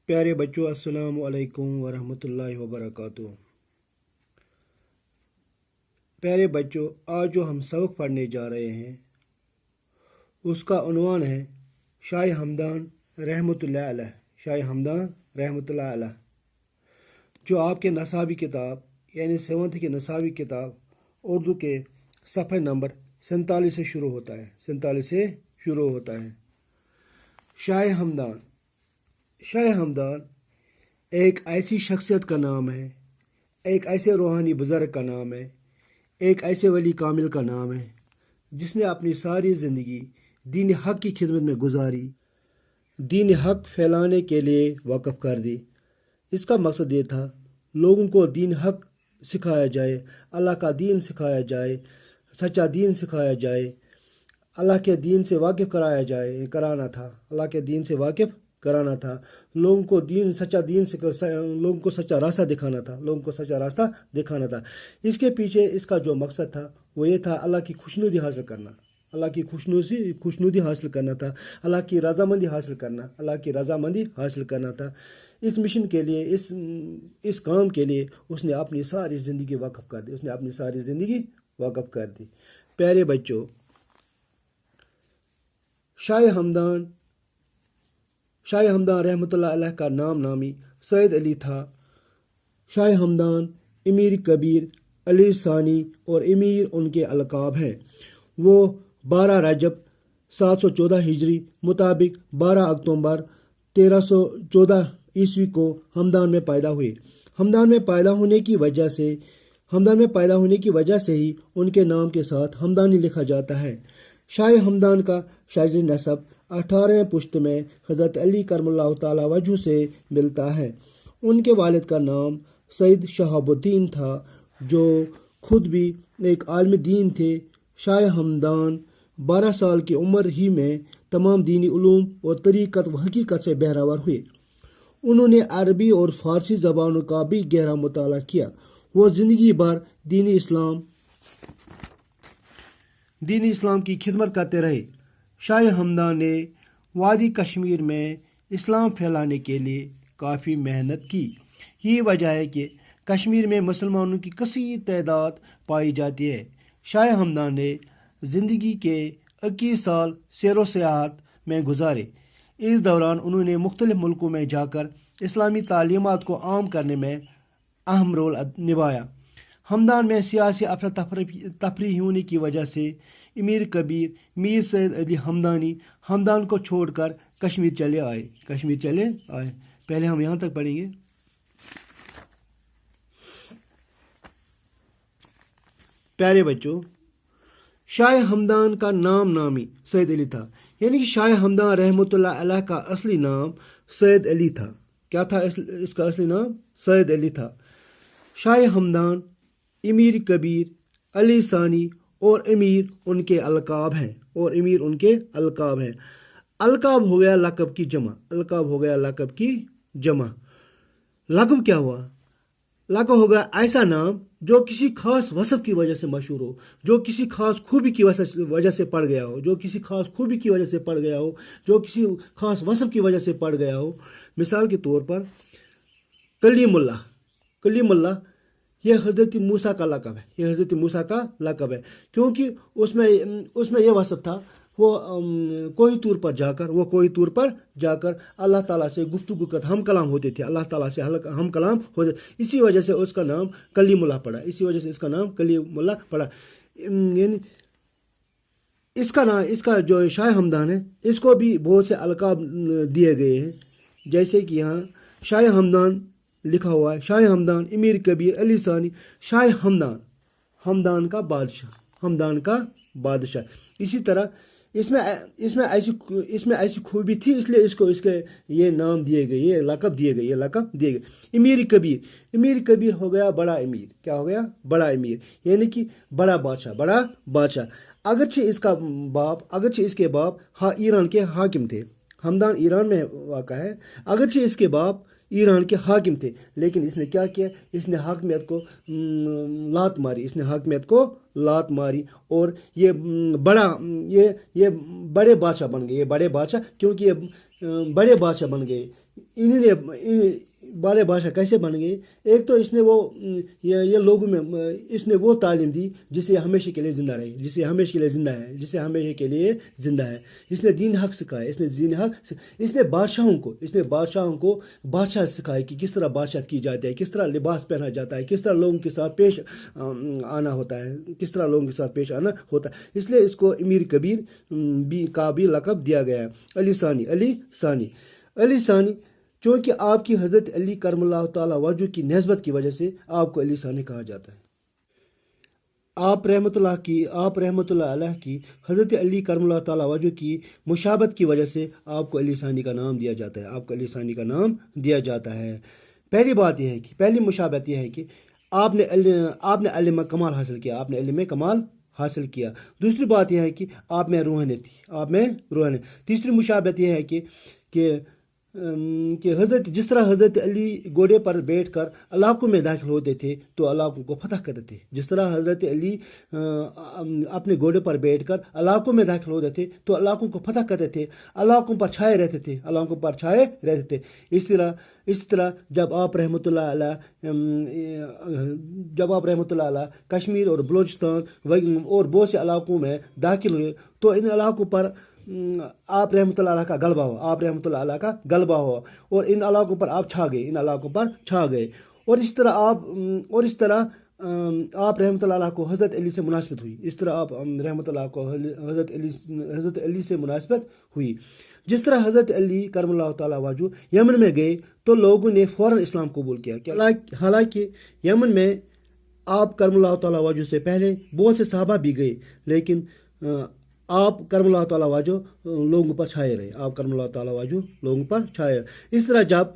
پیارے بچوں، السلام علیکم ورحمۃ اللہ وبرکاتہ۔ پیارے بچوں، آج جو ہم سبق پڑھنے جا رہے ہیں اس کا عنوان ہے شاہ ہمدان رحمۃ اللہ علیہ۔ شاہ ہمدان رحمۃ اللہ علیہ جو آپ کے نصابی کتاب یعنی 7th کی نصابی کتاب اردو کے صفحہ نمبر 47 سے شروع ہوتا ہے۔ شاہ ہمدان ایک ایسی شخصیت کا نام ہے، ایک ایسے روحانی بزرگ کا نام ہے، ایک ایسے ولی کامل کا نام ہے جس نے اپنی ساری زندگی دین حق کی خدمت میں گزاری، دین حق پھیلانے کے لیے وقف کر دی۔ اس کا مقصد یہ تھا لوگوں کو دین حق سکھایا جائے، اللہ کا دین سکھایا جائے، سچا دین سکھایا جائے، اللہ کے دین سے واقف کرانا تھا، لوگوں کو لوگوں کو سچا راستہ دکھانا تھا۔ اس کے پیچھے اس کا جو مقصد تھا وہ یہ تھا اللہ کی خوشنودی حاصل کرنا، اللہ کی خوشنودی حاصل کرنا تھا، اللہ کی رضامندی حاصل کرنا تھا۔ اس مشن کے لیے، اس کام کے لیے اس نے اپنی ساری زندگی وقف کر دی۔ پیارے بچوں، شاہ ہمدان رحمۃ اللہ علیہ کا نام نامی سید علی تھا۔ شاہ ہمدان، امیر کبیر، علی ثانی اور امیر ان کے القاب ہیں۔ وہ 12 رجب 714 ہجری مطابق 12 اکتوبر 1314 عیسوی کو ہمدان میں پیدا ہوئے۔ ہمدان میں پیدا ہونے کی وجہ سے ہی ان کے نام کے ساتھ ہمدانی لکھا جاتا ہے۔ شاہ ہمدان کا شاجری نسب 18 پشت میں حضرت علی کرم اللہ تعالی وجہ سے ملتا ہے۔ ان کے والد کا نام سید شہاب الدین تھا جو خود بھی ایک عالم دین تھے۔ شاہ ہمدان 12 سال کی عمر ہی میں تمام دینی علوم اور طریقت و حقیقت سے بہرور ہوئے۔ انہوں نے عربی اور فارسی زبانوں کا بھی گہرا مطالعہ کیا۔ وہ زندگی بھر دین اسلام کی خدمت کرتے رہے۔ شاہ ہمدان نے وادی کشمیر میں اسلام پھیلانے کے لیے کافی محنت کی۔ یہی وجہ ہے کہ کشمیر میں مسلمانوں کی کثیر تعداد پائی جاتی ہے۔ شاہ ہمدان نے زندگی کے 21 سال سیر و سیاحت میں گزارے۔ اس دوران انہوں نے مختلف ملکوں میں جا کر اسلامی تعلیمات کو عام کرنے میں اہم رول نبھایا۔ ہمدان میں سیاسی افراتفری ہونے کی وجہ سے امیر کبیر میر سید علی ہمدان کو چھوڑ کر کشمیر چلے آئے۔ پہلے ہم یہاں تک پڑھیں گے۔ پیارے بچوں، شاہ ہمدان کا نام نامی سید علی تھا، یعنی کہ شاہ ہمدان رحمۃ اللہ علیہ کا اصلی نام سید علی تھا۔ کیا تھا اس کا اصلی نام؟ سید علی تھا۔ شاہ ہمدان، امیر کبیر، علی ثانی اور امیر ان کے القاب ہیں۔ القاب ہو گیا لقب کی جمع۔ لقب کیا ہوا؟ لقب ہو گیا ایسا نام جو کسی خاص وصف کی وجہ سے مشہور ہو، جو کسی خاص خوبی کی وجہ سے پڑ گیا ہو، جو کسی خاص وصف کی وجہ سے پڑ گیا ہو۔ مثال کے طور پر کلیم اللہ یہ حضرت موسیٰ کا لقب ہے، کیونکہ اس میں یہ وصف تھا وہ کوئی طور پر جا کر اللہ تعالیٰ سے گفتگو کرتے، ہم کلام ہوتے تھے، اسی وجہ سے اس کا نام کلیم اللہ پڑا۔ یعنی اس کا جو شاہ ہمدان ہے اس کو بھی بہت سے القاب دیے گئے ہیں، جیسے کہ یہاں شاہ ہمدان لکھا ہوا ہے، شاہ ہمدان، امیر کبیر، علی ثانی، شاہ ہمدان کا بادشاہ۔ اسی طرح اس میں ایسی خوبی تھی، اس لیے اس کے یہ نام دیے گئے، یہ لقب دیے گئے۔ امیر کبیر ہو گیا بڑا امیر۔ کیا ہو گیا؟ بڑا امیر، یعنی کہ بڑا بادشاہ۔ اگرچہ اس کے باپ ایران کے حاکم تھے، ہمدان ایران میں واقع ہے، اگرچہ اس کے باپ ایران کے حاکم تھے، لیکن اس نے کیا کیا؟ اس نے حاکمیت کو لات ماری اور یہ بڑے بادشاہ بن گئے، کیونکہ یہ بڑے بادشاہ بن گئے. انہوں نے بڑے بادشاہ کیسے بن گئے؟ ایک تو اس نے وہ یہ لوگوں میں اس نے وہ تعلیم دی جسے ہمیشہ کے لیے زندہ رہے، جسے ہمیشہ کے لیے زندہ ہے، جسے ہمیشہ کے لیے زندہ ہے. اس نے دین حق سکھایا، اس نے بادشاہوں کو بادشاہ سکھایا کہ کس طرح بادشاہت کی جاتی ہے، کس طرح لباس پہنا جاتا ہے، کس طرح لوگوں کے ساتھ پیش آنا ہوتا ہے، کس طرح لوگوں کے ساتھ پیش آنا ہوتا ہے. اس لیے اس کو امیر کبیر کا بھی لقب دیا گیا ہے. علی ثانی چونکہ آپ کی حضرت علی کرم اللہ تعالیٰ وجہ کی نسبت کی وجہ سے آپ کو علی ثانی کہا جاتا ہے. آپ رحمۃ اللہ علیہ کی حضرت علی کرم اللہ تعالیٰ وجہ کی مشابت کی وجہ سے آپ کو علی ثانی کا نام دیا جاتا ہے. پہلی مشابت یہ ہے کہ آپ نے علم کمال حاصل کیا. دوسری بات یہ ہے کہ آپ میں روحانیت تھی. تیسری مشابت یہ ہے کہ جس طرح حضرت علی گھوڑے پر بیٹھ کر علاقوں میں داخل ہوتے تھے تو علاقوں کو فتح کرتے تھے. جس طرح حضرت علی اپنے گھوڑے پر بیٹھ کر علاقوں میں داخل ہوتے تھے تو علاقوں کو فتح کرتے تھے، علاقوں پر چھائے رہتے تھے. اسی طرح جب آپ رحمۃ اللہ علیہ کشمیر اور بلوچستان اور بہت سے علاقوں میں داخل ہوئے تو ان علاقوں پر آپ رحمۃ اللہ علیہ کا غلبہ ہوا اور ان علاقوں پر آپ چھا گئے. اور اس طرح آپ رحمۃ اللہ علیہ کو حضرت علی سے مناسبت ہوئی. حضرت علی سے مناسبت ہوئی. جس طرح حضرت علی کرم اللہ تعالیٰ وجہ یمن میں گئے تو لوگوں نے فوراً اسلام قبول کیا. حالانکہ یمن میں آپ کرم اللہ تعالیٰ وجہ سے پہلے بہت سے صحابہ بھی گئے، لیکن آپ کرم اللہ تعالیٰ وجہ لوگوں پر چھائے رہے. اس طرح جب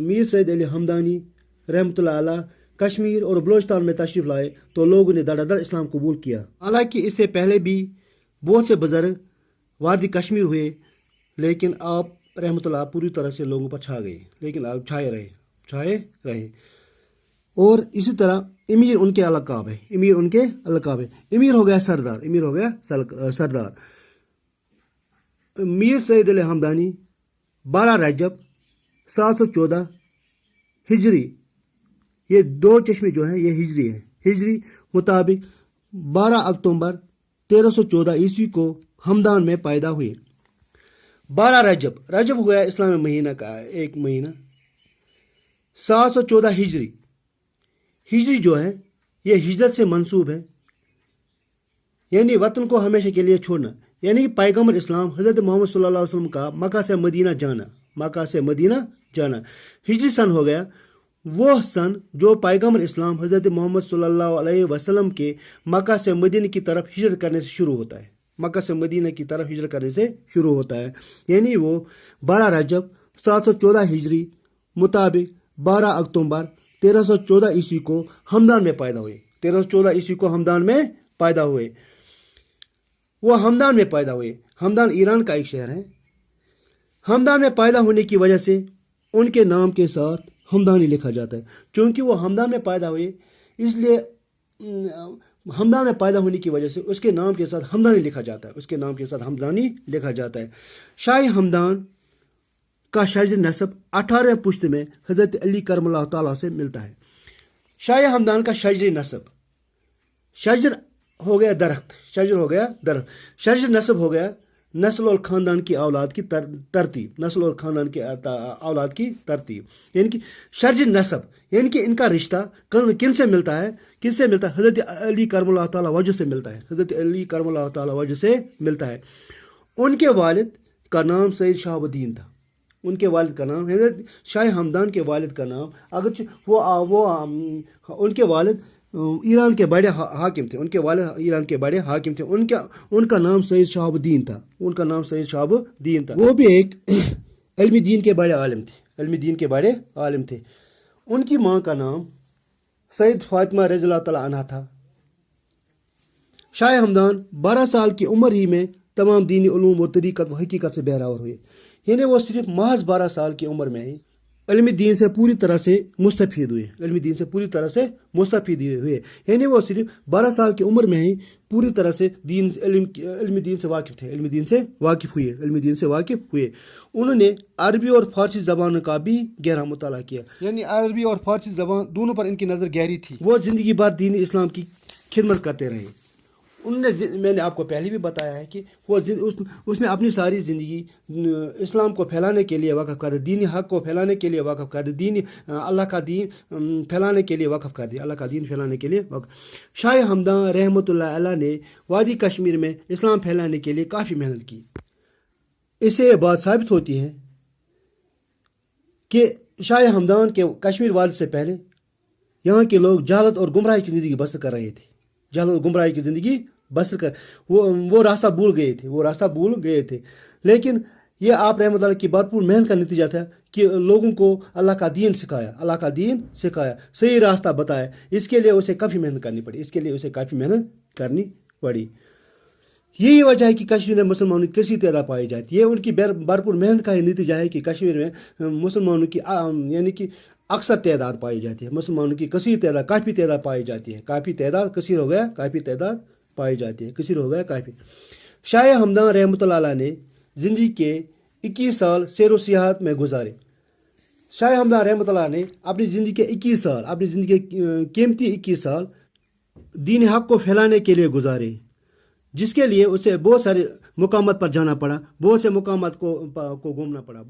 میر سید علی ہمدانی رحمۃ اللہ علیہ کشمیر اور بلوچستان میں تشریف لائے تو لوگوں نے دڑ اسلام قبول کیا. حالانکہ اس سے پہلے بھی بہت سے بزرگ وادی کشمیر ہوئے، لیکن آپ رحمۃ اللہ پوری طرح سے لوگوں پر چھائے رہے. اور اسی طرح امیر ان کے القاب ہے. امیر ہو گیا سردار. میر سید علی ہمدانی 12 رجب 714 ہجری، یہ 2 چشمے جو ہیں یہ ہجری مطابق 12 اکتوبر 1314 عیسوی کو ہمدان میں پیدا ہوئے. 12 رجب ہو گیا اسلامی مہینہ کا ایک مہینہ. 714 ہجری جو ہے یہ ہجرت سے منسوب ہے، یعنی وطن کو ہمیشہ کے لیے چھوڑنا. یعنی پیغمبر اسلام حضرت محمد صلی اللہ علیہ وسلم کا مکہ سے مدینہ جانا. ہجری سن ہو گیا وہ سن جو پیغمبر اسلام حضرت محمد صلی اللہ علیہ وسلم کے مکہ سے مدینہ کی طرف ہجرت کرنے سے شروع ہوتا ہے. یعنی وہ 12 رجب 714 ہجری مطابق 12 اکتوبر 1314 عیسوی کو ہمدان میں پیدا ہوئے. ہمدان ایران کا ایک شہر ہے. ہمدان میں پیدا ہونے کی وجہ سے ان کے نام کے ساتھ ہمدانی لکھا جاتا ہے. چونکہ وہ ہمدان میں پیدا ہوئے اس لیے ہمدان میں پیدا ہونے کی وجہ سے اس کے نام کے ساتھ ہمدانی لکھا جاتا ہے. شاہ ہمدان کا شجر نسب 18 پشت میں حضرت علی کرم اللہ تعالیٰ سے ملتا ہے. شاہ ہمدان کا شجر ہو گیا درخت. شجر نسب ہو گیا نسل اور خاندان کی اولاد کی ترتیب. یعنی کہ شجر نسب یعنی کہ ان کا رشتہ کن سے ملتا ہے؟ حضرت علی کرم اللہ تعالیٰ وجہ سے ملتا ہے. ان کے والد کا نام سید شہاب الدین تھا. حضرت شاہ ہمدان کے والد کا نام اگرچہ وہ ان کے والد ایران کے بڑے حاکم تھے. ان کا نام سید شہاب الدین تھا. وہ بھی ایک علمی دین کے بڑے عالم تھے. ان کی ماں کا نام سید فاطمہ رضی اللہ تعالیٰ عنہ تھا. شاہ ہمدان 12 سال کی عمر ہی میں تمام دینی علوم و طریقت و حقیقت سے بہرور ہوئے. یعنی وہ صرف محض 12 سال کی عمر میں ہی علم دین سے پوری طرح سے مستفید ہوئے، علم دین سے پوری طرح سے مستفید ہوئے، یعنی وہ صرف 12 سال کی عمر میں ہی پوری طرح سے علم دین سے واقف تھے، علم دین سے واقف ہوئے، علم دین سے واقف ہوئے۔ انہوں نے عربی اور فارسی زبانوں کا بھی گہرا مطالعہ کیا، یعنی عربی اور فارسی زبان دونوں پر ان کی نظر گہری تھی۔ وہ زندگی بھر دین اسلام کی خدمت کرتے رہے۔ میں نے آپ کو پہلے بھی بتایا ہے کہ اس نے اپنی ساری زندگی اسلام کو پھیلانے کے لیے وقف کر دی، دینی حق کو پھیلانے کے لیے وقف کر دی، اللہ کا دین پھیلانے کے لیے وقف کر دیا، اللہ کا دین پھیلانے کے لیے وقف۔ شاہ ہمدان رحمۃ اللہ علیہ نے وادی کشمیر میں اسلام پھیلانے کے لیے کافی محنت کی۔ اس سے یہ بات ثابت ہوتی ہے کہ شاہ ہمدان کے کشمیر وادی سے پہلے یہاں کے لوگ جہالت اور گمراہی کی زندگی بسر کر رہے تھے، جہالت اور گمراہی کی زندگی بسر کر وہ راستہ بھول گئے تھے، لیکن یہ آپ رحمۃ اللہ کی بھرپور محنت کا نتیجہ تھا کہ لوگوں کو اللہ کا دین سکھایا، صحیح راستہ بتایا۔ اس کے لیے اسے کافی محنت کرنی پڑی، یہی وجہ ہے کہ کشمیر میں مسلمانوں کی کثیر تعداد پائی جاتی ہے۔ یہ ان کی بھرپور محنت کا ہی نتیجہ ہے کہ کشمیر میں مسلمانوں کی یعنی کہ اکثر تعداد پائی جاتی ہے، مسلمانوں کی کثیر تعداد کافی تعداد پائی جاتی ہے، کافی تعداد کثیر ہو گیا کافی تعداد پائی جاتی ہے، کثیر ہو گیا کافی۔ شاہ ہمدان رحمۃ اللہ علیہ نے زندگی کے 21 سال سیر و سیاحت میں گزارے۔ شاہ ہمدان رحمۃ اللہ نے اپنی زندگی کے 21 سال دین حق کو پھیلانے کے لیے گزارے، جس کے لیے اسے بہت سارے مقامات پر جانا پڑا، بہت سے مقامات کو گھومنا پڑا۔